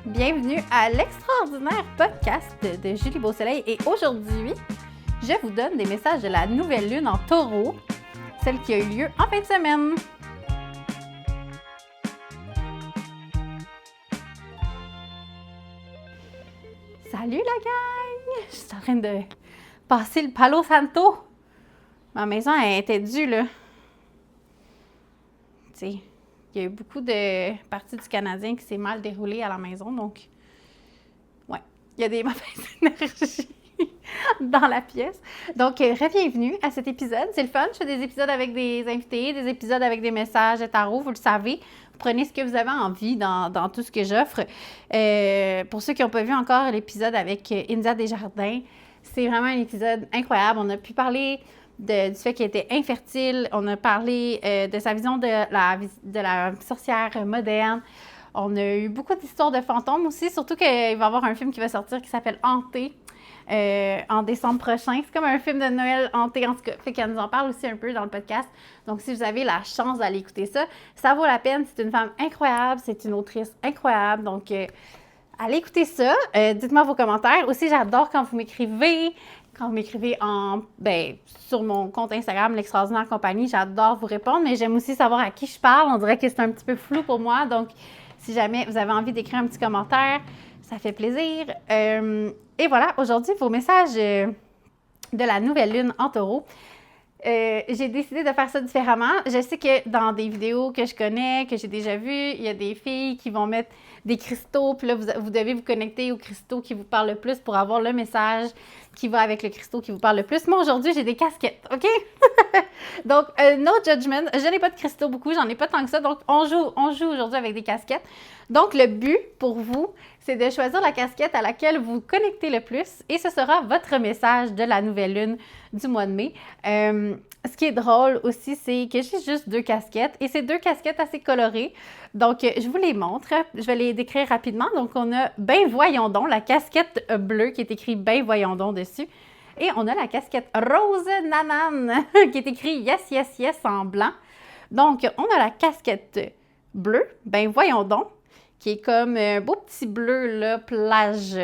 Bienvenue à l'extraordinaire podcast de Julie Beausoleil et aujourd'hui, je vous donne des messages de la nouvelle lune en taureau, celle qui a eu lieu en fin de semaine. Salut la gang! Je suis en train de passer le Palo Santo. Ma maison elle était due là. Tu sais, il y a eu beaucoup de parties du Canadien qui s'est mal déroulées à la maison, donc ouais, il y a des mauvaises énergies dans la pièce. Donc, bienvenue à cet épisode. C'est le fun, je fais des épisodes avec des invités, des épisodes avec des messages de tarot, vous le savez. Vous prenez ce que vous avez envie dans tout ce que j'offre. Pour ceux qui n'ont pas vu encore l'épisode avec India Desjardins, c'est vraiment un épisode incroyable. On a pu parler du fait qu'elle était infertile. On a parlé de sa vision de la sorcière moderne. On a eu beaucoup d'histoires de fantômes aussi, surtout qu'il va y avoir un film qui va sortir qui s'appelle Hanté en décembre prochain. C'est comme un film de Noël hanté, en tout cas. Fait qu'elle nous en parle aussi un peu dans le podcast. Donc, si vous avez la chance d'aller écouter ça, ça vaut la peine. C'est une femme incroyable, c'est une autrice incroyable. Donc, allez écouter ça. Dites-moi vos commentaires. Aussi, j'adore quand vous m'écrivez. Quand vous m'écrivez sur mon compte Instagram, l'Extraordinaire Compagnie, j'adore vous répondre, mais j'aime aussi savoir à qui je parle. On dirait que c'est un petit peu flou pour moi, donc si jamais vous avez envie d'écrire un petit commentaire, ça fait plaisir. Et voilà, aujourd'hui, vos messages de la nouvelle lune en taureau. J'ai décidé de faire ça différemment. Je sais que dans des vidéos que je connais, que j'ai déjà vues, il y a des filles qui vont mettre des cristaux, puis là, vous devez vous connecter aux cristaux qui vous parlent le plus pour avoir le message qui va avec le cristaux qui vous parle le plus. Moi, aujourd'hui, j'ai des casquettes, OK? Donc, no judgment. Je n'ai pas de cristaux beaucoup, j'en ai pas tant que ça. Donc, on joue aujourd'hui avec des casquettes. Donc, le but pour vous, c'est de choisir la casquette à laquelle vous vous connectez le plus et ce sera votre message de la nouvelle lune du mois de mai. Ce qui est drôle aussi, c'est que j'ai juste 2 casquettes et c'est 2 casquettes assez colorées. Donc, je vous les montre. Je vais les décrire rapidement. Donc, on a « Ben voyons donc », la casquette bleue qui est écrit « Ben voyons donc » dessus. Et on a la casquette rose nanane qui est écrit « Yes, yes, yes » en blanc. Donc, on a la casquette bleue, « Ben voyons donc », qui est comme un beau petit bleu, là, plage,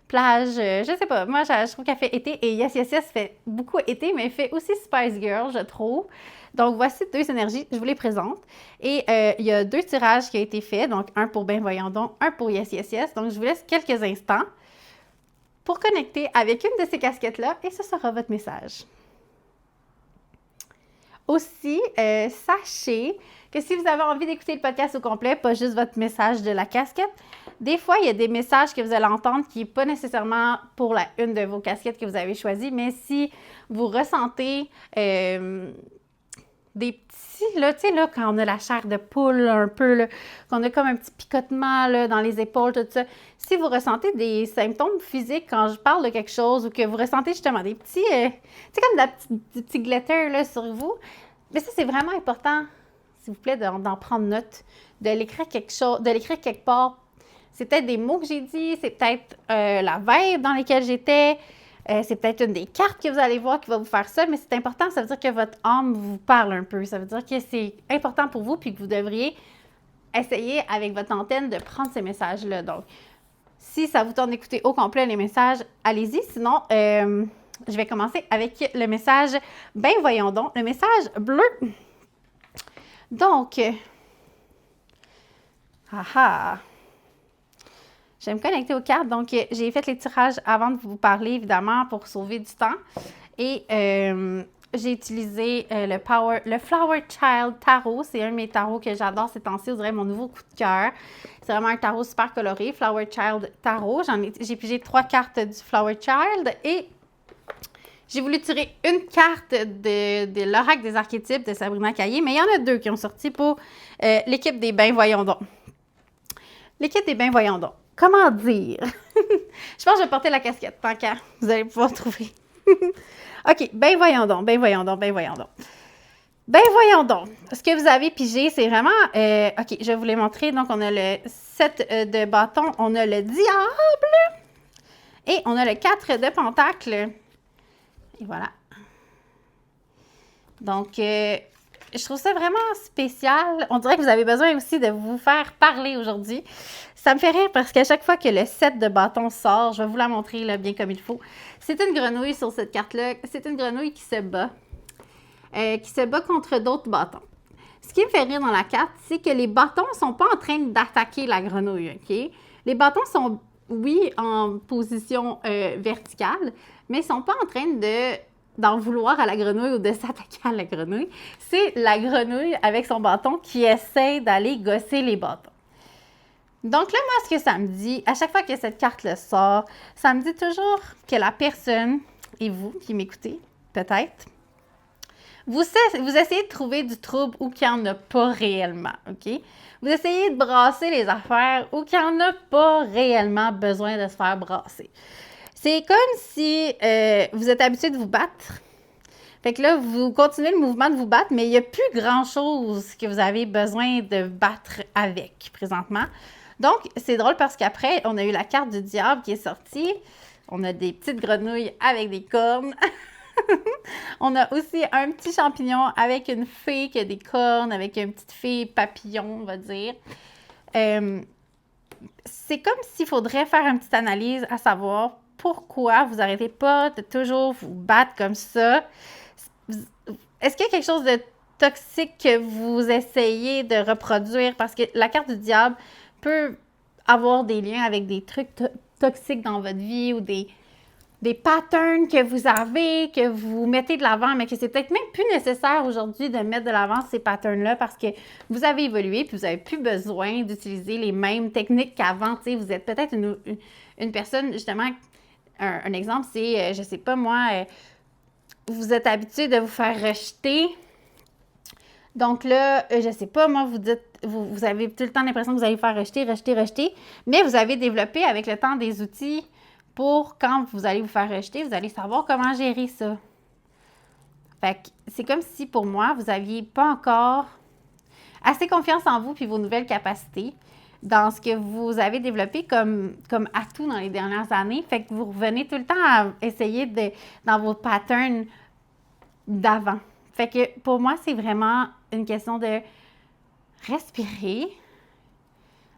je sais pas, moi, je trouve qu'elle fait été, et Yes Yes Yes fait beaucoup été, mais elle fait aussi Spice Girl, je trouve. Donc, voici 2 énergies, je vous les présente. Et il y a 2 tirages qui ont été faits, donc un pour Ben voyons donc, un pour Yes Yes Yes. Donc, je vous laisse quelques instants pour connecter avec une de ces casquettes-là, et ce sera votre message. Aussi, sachez que si vous avez envie d'écouter le podcast au complet, pas juste votre message de la casquette, des fois, il y a des messages que vous allez entendre qui n'est pas nécessairement pour une de vos casquettes que vous avez choisies, mais si vous ressentez des petits, là, tu sais, là, quand on a la chair de poule un peu, là, qu'on a comme un petit picotement là, dans les épaules, tout ça, si vous ressentez des symptômes physiques quand je parle de quelque chose ou que vous ressentez justement des petits, tu sais, comme des petits glitter là, sur vous, mais ça, c'est vraiment important, s'il vous plaît, d'en prendre note, de l'écrire quelque part. C'est peut-être des mots que j'ai dit, c'est peut-être la vibe dans laquelle j'étais, c'est peut-être une des cartes que vous allez voir qui va vous faire ça, mais c'est important, ça veut dire que votre âme vous parle un peu, ça veut dire que c'est important pour vous puis que vous devriez essayer avec votre antenne de prendre ces messages-là. Donc, si ça vous tente d'écouter au complet les messages, allez-y, sinon, je vais commencer avec le message, ben voyons donc, le message bleu. Donc, je vais me connecter aux cartes. Donc, j'ai fait les tirages avant de vous parler, évidemment, pour sauver du temps. Et j'ai utilisé le Flower Child Tarot. C'est un de mes tarots que j'adore ces temps-ci. On dirait mon nouveau coup de cœur. C'est vraiment un tarot super coloré, Flower Child Tarot. J'ai pigé 3 cartes du Flower Child et j'ai voulu tirer une carte de l'Oracle des archétypes de Sabrina Caillé, mais il y en a 2 qui ont sorti pour l'équipe des Ben voyons donc. L'équipe des Ben voyons donc. Comment dire? Je pense que je vais porter la casquette, tant qu'à vous allez pouvoir trouver. OK, ben voyons donc, ben voyons donc, ben voyons donc. Ben voyons donc. Ce que vous avez pigé, c'est vraiment... OK, je vais vous les montrer. Donc, on a le 7 de bâton, on a le diable et on a le 4 de pentacle. Et voilà. Donc, je trouve ça vraiment spécial. On dirait que vous avez besoin aussi de vous faire parler aujourd'hui. Ça me fait rire parce qu'à chaque fois que le set de bâtons sort, je vais vous la montrer là, bien comme il faut. C'est une grenouille sur cette carte-là. C'est une grenouille qui se bat. Qui se bat contre d'autres bâtons. Ce qui me fait rire dans la carte, c'est que les bâtons ne sont pas en train d'attaquer la grenouille, OK? Les bâtons sont, oui, en position verticale, mais ils ne sont pas en train d'en vouloir à la grenouille ou de s'attaquer à la grenouille. C'est la grenouille avec son bâton qui essaie d'aller gosser les bâtons. Donc là, moi, ce que ça me dit, à chaque fois que cette carte-là sort, ça me dit toujours que la personne, et vous qui m'écoutez, peut-être, vous essayez de trouver du trouble où il n'y en a pas réellement, OK? Vous essayez de brasser les affaires où il n'y en a pas réellement besoin de se faire brasser. C'est comme si vous êtes habitué de vous battre. Fait que là, vous continuez le mouvement de vous battre, mais il n'y a plus grand-chose que vous avez besoin de battre avec présentement. Donc, c'est drôle parce qu'après, on a eu la carte du diable qui est sortie. On a des petites grenouilles avec des cornes. On a aussi un petit champignon avec une fée qui a des cornes, avec une petite fée papillon, on va dire. C'est comme s'il faudrait faire une petite analyse à savoir pourquoi vous n'arrêtez pas de toujours vous battre comme ça. Est-ce qu'il y a quelque chose de toxique que vous essayez de reproduire? Parce que la carte du diable peut avoir des liens avec des trucs toxiques dans votre vie ou des patterns que vous avez, que vous mettez de l'avant, mais que c'est peut-être même plus nécessaire aujourd'hui de mettre de l'avant ces patterns-là parce que vous avez évolué puis vous n'avez plus besoin d'utiliser les mêmes techniques qu'avant. Tu sais, vous êtes peut-être une personne, justement, un exemple, c'est, je sais pas moi, vous êtes habitué de vous faire rejeter. Donc là, je sais pas, moi, vous avez tout le temps l'impression que vous allez vous faire rejeter, mais vous avez développé avec le temps des outils pour quand vous allez vous faire rejeter, vous allez savoir comment gérer ça. Fait que c'est comme si, pour moi, vous n'aviez pas encore assez confiance en vous puis vos nouvelles capacités dans ce que vous avez développé comme atout dans les dernières années. Fait que vous revenez tout le temps à essayer dans vos patterns d'avant. Fait que pour moi, c'est vraiment une question de respirer.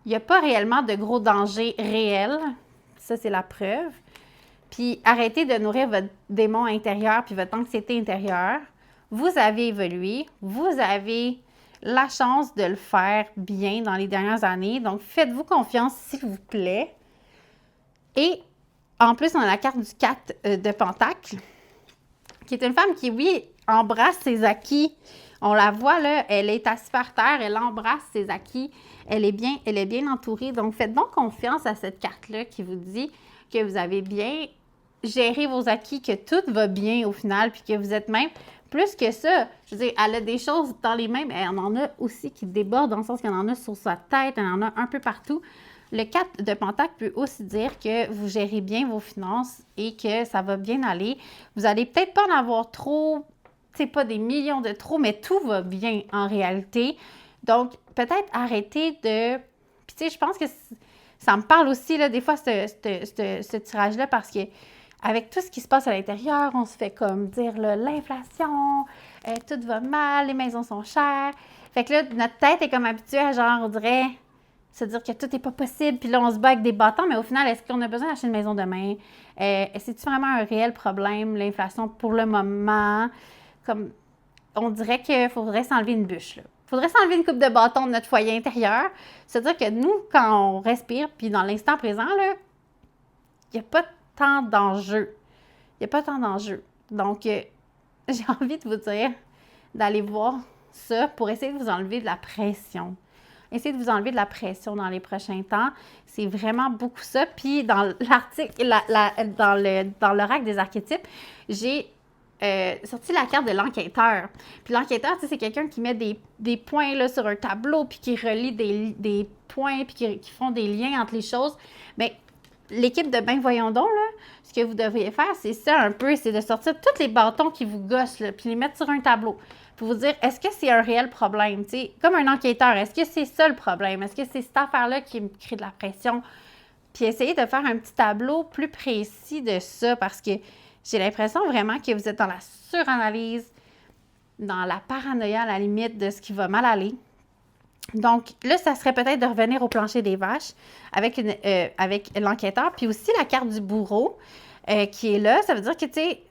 Il n'y a pas réellement de gros dangers réels. Ça, c'est la preuve. Puis arrêtez de nourrir votre démon intérieur puis votre anxiété intérieure. Vous avez évolué. Vous avez la chance de le faire bien dans les dernières années. Donc, faites-vous confiance, s'il vous plaît. Et en plus, on a la carte du 4 de Pentacle, qui est une femme qui, oui, embrasse ses acquis. On la voit, là, elle est assise par terre, elle embrasse ses acquis. Elle est bien entourée. Donc, faites donc confiance à cette carte-là qui vous dit que vous avez bien géré vos acquis, que tout va bien au final, puis que vous êtes même plus que ça. Je veux dire, elle a des choses dans les mains, mais elle en a aussi qui débordent, dans le sens qu'elle en a sur sa tête, elle en a un peu partout. Le 4 de Pentacle peut aussi dire que vous gérez bien vos finances et que ça va bien aller. Vous allez peut-être pas en avoir trop, c'est pas des millions de trop, mais tout va bien en réalité. Donc, peut-être arrêter de... Puis, tu sais, je pense que ça me parle aussi, là, des fois, ce tirage-là, parce que avec tout ce qui se passe à l'intérieur, on se fait comme dire, là, l'inflation, tout va mal, les maisons sont chères. Fait que là, notre tête est comme habituée à, genre, on dirait, se dire que tout n'est pas possible, puis là, on se bat avec des bâtons, mais au final, est-ce qu'on a besoin d'acheter une maison demain? C'est-tu vraiment un réel problème, l'inflation, pour le moment? Comme, on dirait qu'il faudrait s'enlever une bûche, là. Il faudrait s'enlever une coupe de bâton de notre foyer intérieur. C'est-à-dire que nous, quand on respire, puis dans l'instant présent, là, il n'y a pas tant d'enjeux. Il n'y a pas tant d'enjeux. Donc, j'ai envie de vous dire d'aller voir ça pour essayer de vous enlever de la pression. Essayez de vous enlever de la pression dans les prochains temps. C'est vraiment beaucoup ça. Puis, dans l'article, dans l'oracle des archétypes, j'ai sorti la carte de l'enquêteur. Puis l'enquêteur, tu sais, c'est quelqu'un qui met des points là, sur un tableau, puis qui relie des points, puis qui font des liens entre les choses. Mais l'équipe de Ben Voyons donc, là, ce que vous devriez faire, c'est ça un peu, c'est de sortir tous les bâtons qui vous gossent, là, puis les mettre sur un tableau. Pour vous dire, est-ce que c'est un réel problème? Tu sais, comme un enquêteur, est-ce que c'est ça le problème? Est-ce que c'est cette affaire-là qui me crée de la pression? Puis essayez de faire un petit tableau plus précis de ça, parce que j'ai l'impression vraiment que vous êtes dans la suranalyse. dans la paranoïa à la limite de ce qui va mal aller. Donc là, ça serait peut-être de revenir au plancher des vaches avec l'enquêteur. Puis aussi la carte du bourreau qui est là. Ça veut dire que, tu sais,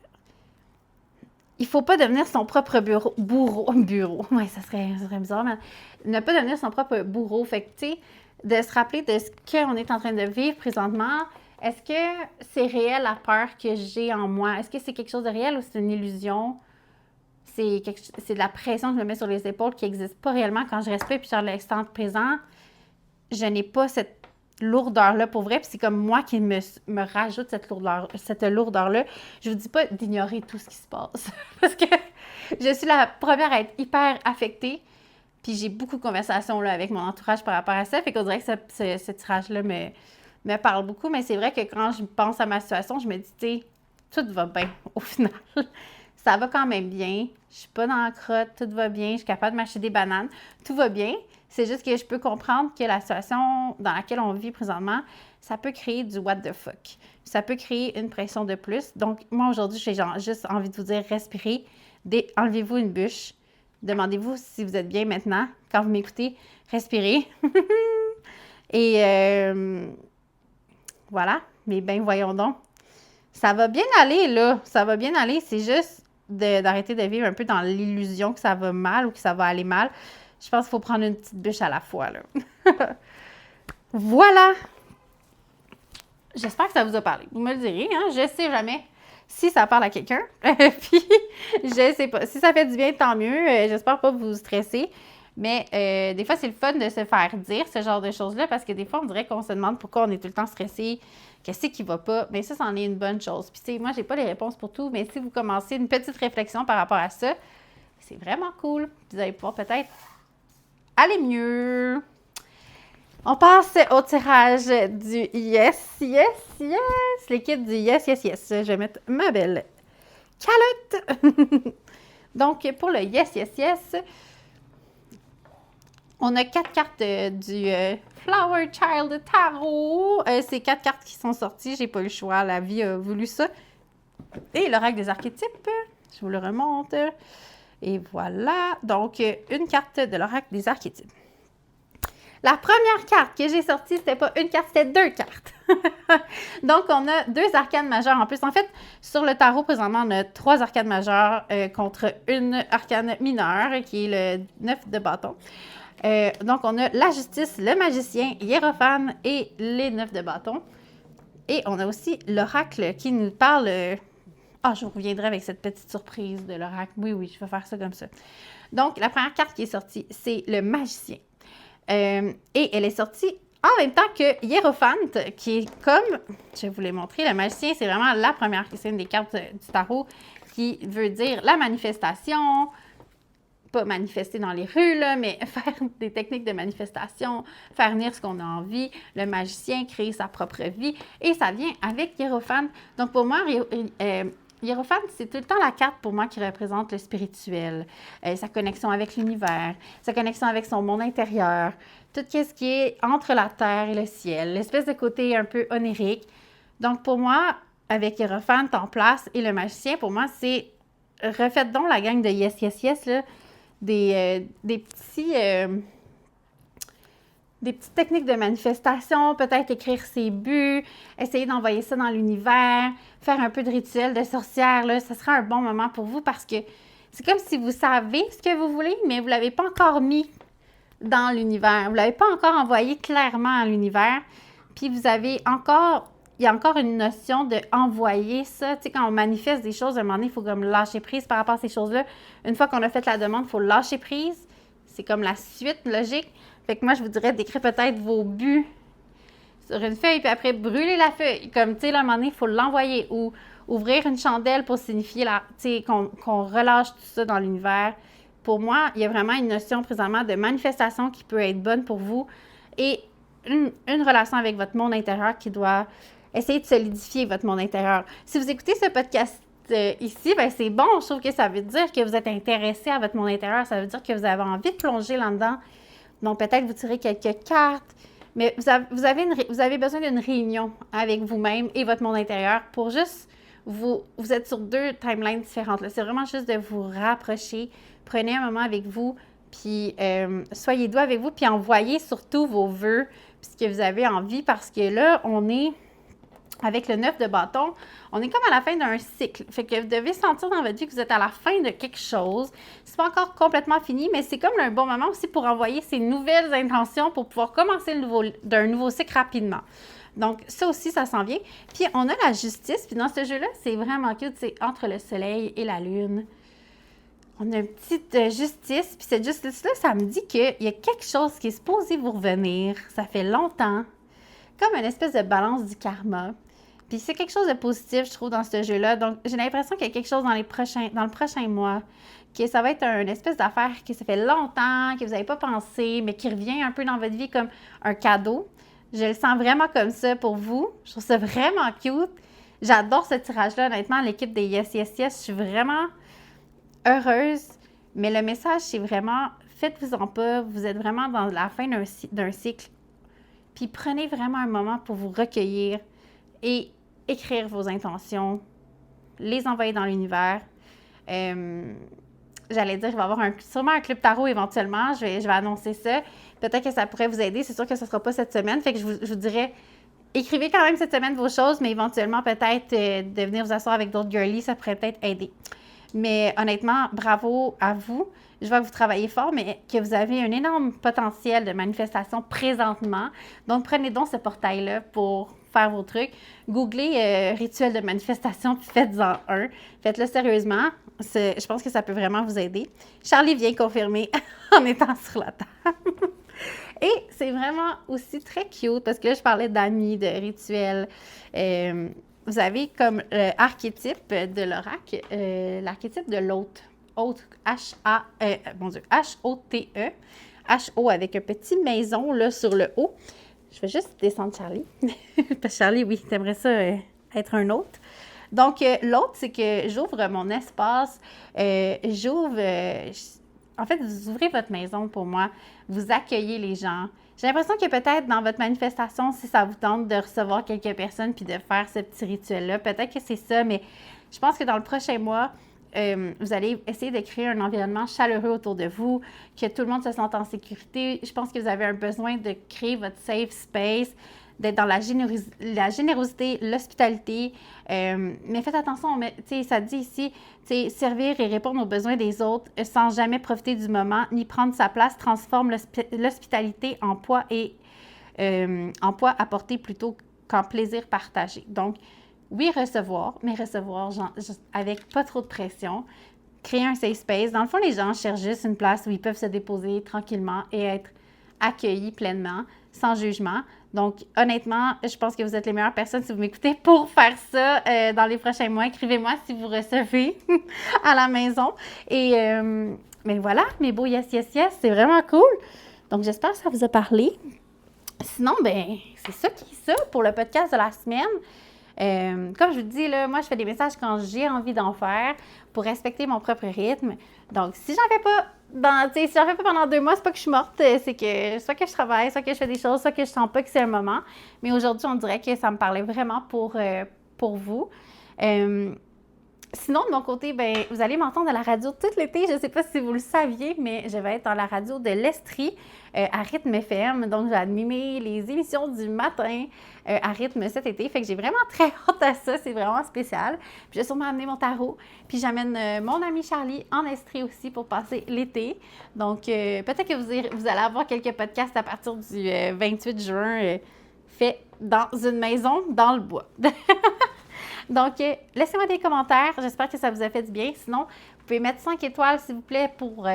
il ne faut pas devenir son propre bourreau. Oui, ça serait bizarre, mais ne pas devenir son propre bourreau. Fait que, tu sais, de se rappeler de ce qu'on est en train de vivre présentement. Est-ce que c'est réel la peur que j'ai en moi? Est-ce que c'est quelque chose de réel ou c'est une illusion? C'est de la pression que je me mets sur les épaules qui n'existe pas réellement quand je respire puis je suis dans l'instant présent. Je n'ai pas cette lourdeur-là pour vrai, puis c'est comme moi qui me rajoute cette lourdeur-là. Je vous dis pas d'ignorer tout ce qui se passe, parce que je suis la première à être hyper affectée, puis j'ai beaucoup de conversations là, avec mon entourage par rapport à ça, fait qu'on dirait que ce tirage-là me parle beaucoup, mais c'est vrai que quand je pense à ma situation, je me dis, tu sais, tout va bien au final. Ça va quand même bien. Je suis pas dans la crotte, tout va bien. Je suis capable de m'acheter des bananes. Tout va bien. C'est juste que je peux comprendre que la situation dans laquelle on vit présentement, ça peut créer du what the fuck. Ça peut créer une pression de plus. Donc, moi, aujourd'hui, j'ai juste envie de vous dire, respirez, enlevez-vous une bûche. Demandez-vous si vous êtes bien maintenant. Quand vous m'écoutez, respirez. Et voilà. Mais ben, voyons donc. Ça va bien aller, là. Ça va bien aller. C'est juste d'arrêter de vivre un peu dans l'illusion que ça va mal ou que ça va aller mal. Je pense qu'il faut prendre une petite bûche à la fois, là. Voilà! J'espère que ça vous a parlé. Vous me le direz, hein? Je sais jamais si ça parle à quelqu'un. Puis, je sais pas. Si ça fait du bien, tant mieux. J'espère pas vous stresser. Mais des fois, c'est le fun de se faire dire ce genre de choses-là parce que des fois, on dirait qu'on se demande pourquoi on est tout le temps stressé, qu'est-ce qui va pas. Mais ça, c'en est une bonne chose. Puis, tu sais, moi, j'ai pas les réponses pour tout, mais si vous commencez une petite réflexion par rapport à ça, c'est vraiment cool. Vous allez pouvoir peut-être aller mieux. On passe au tirage du Yes, Yes, Yes. L'équipe du Yes, Yes, Yes. Je vais mettre ma belle calotte. Donc, pour le Yes, Yes, Yes, on a 4 cartes du Flower Child Tarot. C'est 4 cartes qui sont sorties. J'ai pas eu le choix. La vie a voulu ça. Et l'oracle des archétypes. Je vous le remonte. Et voilà. Donc, une carte de l'oracle des archétypes. La première carte que j'ai sortie, c'était pas une carte, c'était 2 cartes. Donc, on a 2 arcanes majeures en plus. En fait, sur le tarot, présentement, on a 3 arcanes majeures contre une arcane mineure, qui est le 9 de bâton. Donc, on a la justice, le magicien, Hiérophane et les 9 de bâton. Et on a aussi l'oracle qui nous parle... je vous reviendrai avec cette petite surprise de l'oracle. Oui, je vais faire ça comme ça. Donc, la première carte qui est sortie, c'est le magicien. Et elle est sortie en même temps que Hiérophante, qui est comme, je vais vous les montrer, le magicien, c'est vraiment la première, c'est une des cartes du tarot qui veut dire la manifestation, pas manifester dans les rues, là, mais faire des techniques de manifestation, faire venir ce qu'on a envie, le magicien créer sa propre vie, et ça vient avec Hiérophante. Donc pour moi, Hiérophante, c'est tout le temps la carte pour moi qui représente le spirituel, sa connexion avec l'univers, sa connexion avec son monde intérieur, tout ce qui est entre la terre et le ciel, l'espèce de côté un peu onirique. Donc pour moi, avec Hiérophante en place et le magicien, pour moi, c'est refaites donc la gang de Yes, Yes, Yes, là, des petites techniques de manifestation, peut-être écrire ses buts, essayer d'envoyer ça dans l'univers, faire un peu de rituel de sorcière, là, ça sera un bon moment pour vous parce que c'est comme si vous savez ce que vous voulez, mais vous ne l'avez pas encore mis dans l'univers. Vous ne l'avez pas encore envoyé clairement à l'univers. Puis il y a encore une notion de envoyer ça. Tu sais, quand on manifeste des choses, à un moment donné, il faut comme lâcher prise par rapport à ces choses-là. Une fois qu'on a fait la demande, il faut lâcher prise. C'est comme la suite logique. Fait que moi, je vous dirais d'écrire peut-être vos buts sur une feuille, puis après, brûler la feuille. Comme, tu sais, là, à un moment donné, il faut l'envoyer. Ou ouvrir une chandelle pour signifier qu'on relâche tout ça dans l'univers. Pour moi, il y a vraiment une notion présentement de manifestation qui peut être bonne pour vous et une relation avec votre monde intérieur qui doit essayer de solidifier votre monde intérieur. Si vous écoutez ce podcast ici, ben c'est bon. Je trouve que ça veut dire que vous êtes intéressé à votre monde intérieur. Ça veut dire que vous avez envie de plonger là-dedans. Donc, peut-être vous tirez quelques cartes. Mais vous avez besoin d'une réunion avec vous-même et votre monde intérieur pour juste vous êtes sur 2 timelines différentes. C'est vraiment juste de vous rapprocher prenez un moment avec vous, puis soyez doux avec vous, puis envoyez surtout vos vœux, puis ce que vous avez envie, parce que là, on est avec le 9 de bâton, on est comme à la fin d'un cycle. Fait que vous devez sentir dans votre vie que vous êtes à la fin de quelque chose. C'est pas encore complètement fini, mais c'est comme un bon moment aussi pour envoyer ces nouvelles intentions pour pouvoir commencer d'un nouveau cycle rapidement. Donc, ça aussi, ça s'en vient. Puis, on a la justice. Puis, dans ce jeu-là, c'est vraiment cute. C'est entre le soleil et la lune. On a une petite justice. Puis, cette justice-là, ça me dit qu'il y a quelque chose qui est supposé vous revenir. Ça fait longtemps. Comme une espèce de balance du karma. Puis c'est quelque chose de positif, je trouve, dans ce jeu-là. Donc, j'ai l'impression qu'il y a quelque chose dans le prochain mois, que ça va être une espèce d'affaire que ça fait longtemps, que vous n'avez pas pensé, mais qui revient un peu dans votre vie comme un cadeau. Je le sens vraiment comme ça pour vous. Je trouve ça vraiment cute. J'adore ce tirage-là, honnêtement, l'équipe des Yes, Yes, Yes. Je suis vraiment heureuse. Mais le message, c'est vraiment, faites-vous-en pas. Vous êtes vraiment dans la fin d'un cycle. Puis prenez vraiment un moment pour vous recueillir et écrire vos intentions, les envoyer dans l'univers. J'allais dire, il va y avoir sûrement un club tarot éventuellement. Je vais annoncer ça. Peut-être que ça pourrait vous aider. C'est sûr que ce ne sera pas cette semaine. Fait que je vous dirais, écrivez quand même cette semaine vos choses, mais éventuellement, peut-être de venir vous asseoir avec d'autres girlies, ça pourrait peut-être aider. Mais honnêtement, bravo à vous. Je vois que vous travaillez fort, mais que vous avez un énorme potentiel de manifestation présentement. Donc, prenez donc ce portail-là pour faire vos trucs. Googlez rituel de manifestation, puis faites-en un. Faites-le sérieusement. Je pense que ça peut vraiment vous aider. Charlie vient confirmer en étant sur la table. Et c'est vraiment aussi très cute, parce que là, je parlais d'amis, de rituels. Vous avez comme l'archétype de l'oracle, l'archétype de l'hôte. Hôte, H-O-T-E. H-O avec un petit maison là sur le haut. Je vais juste descendre Charlie. Parce que Charlie, oui, t'aimerais ça être un hôte. Donc, l'autre, c'est que j'ouvre mon espace. En fait, vous ouvrez votre maison pour moi. Vous accueillez les gens. J'ai l'impression que peut-être dans votre manifestation, si ça vous tente de recevoir quelques personnes puis de faire ce petit rituel-là, peut-être que c'est ça, mais je pense que dans le prochain mois, vous allez essayer de créer un environnement chaleureux autour de vous, que tout le monde se sente en sécurité. Je pense que vous avez un besoin de créer votre safe space, d'être dans la générosité, l'hospitalité. Mais faites attention, ça dit ici, servir et répondre aux besoins des autres sans jamais profiter du moment ni prendre sa place transforme l'hospitalité en poids apporté plutôt qu'en plaisir partagé. Donc, oui, recevoir, mais recevoir avec pas trop de pression. Créer un safe space. Dans le fond, les gens cherchent juste une place où ils peuvent se déposer tranquillement et être accueillis pleinement, sans jugement. Donc, honnêtement, je pense que vous êtes les meilleures personnes, si vous m'écoutez, pour faire ça dans les prochains mois. Écrivez-moi si vous recevez à la maison. Et mais voilà, mes beaux yes, yes, yes, c'est vraiment cool. Donc, j'espère que ça vous a parlé. Sinon, ben c'est ça qui est ça pour le podcast de la semaine. Comme je vous dis, là, moi, je fais des messages quand j'ai envie d'en faire pour respecter mon propre rythme. Donc, si j'en fais pas pendant 2 mois, c'est pas que je suis morte, c'est que soit que je travaille, soit que je fais des choses, soit que je sens pas que c'est un moment. Mais aujourd'hui, on dirait que ça me parlait vraiment pour vous. Sinon, de mon côté, ben, vous allez m'entendre à la radio tout l'été. Je ne sais pas si vous le saviez, mais je vais être dans la radio de l'Estrie à Rythme FM. Donc, je vais animer les émissions du matin à Rythme cet été. Fait que j'ai vraiment très hâte à ça. C'est vraiment spécial. Puis, je vais sûrement amener mon tarot. Puis, j'amène mon ami Charlie en Estrie aussi pour passer l'été. Donc, peut-être que vous allez avoir quelques podcasts à partir du 28 juin faits dans une maison dans le bois. Donc, laissez-moi des commentaires. J'espère que ça vous a fait du bien. Sinon, vous pouvez mettre 5 étoiles, s'il vous plaît,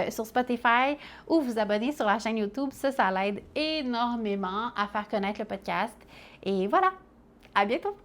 sur Spotify ou vous abonner sur la chaîne YouTube. Ça l'aide énormément à faire connaître le podcast. Et voilà, à bientôt!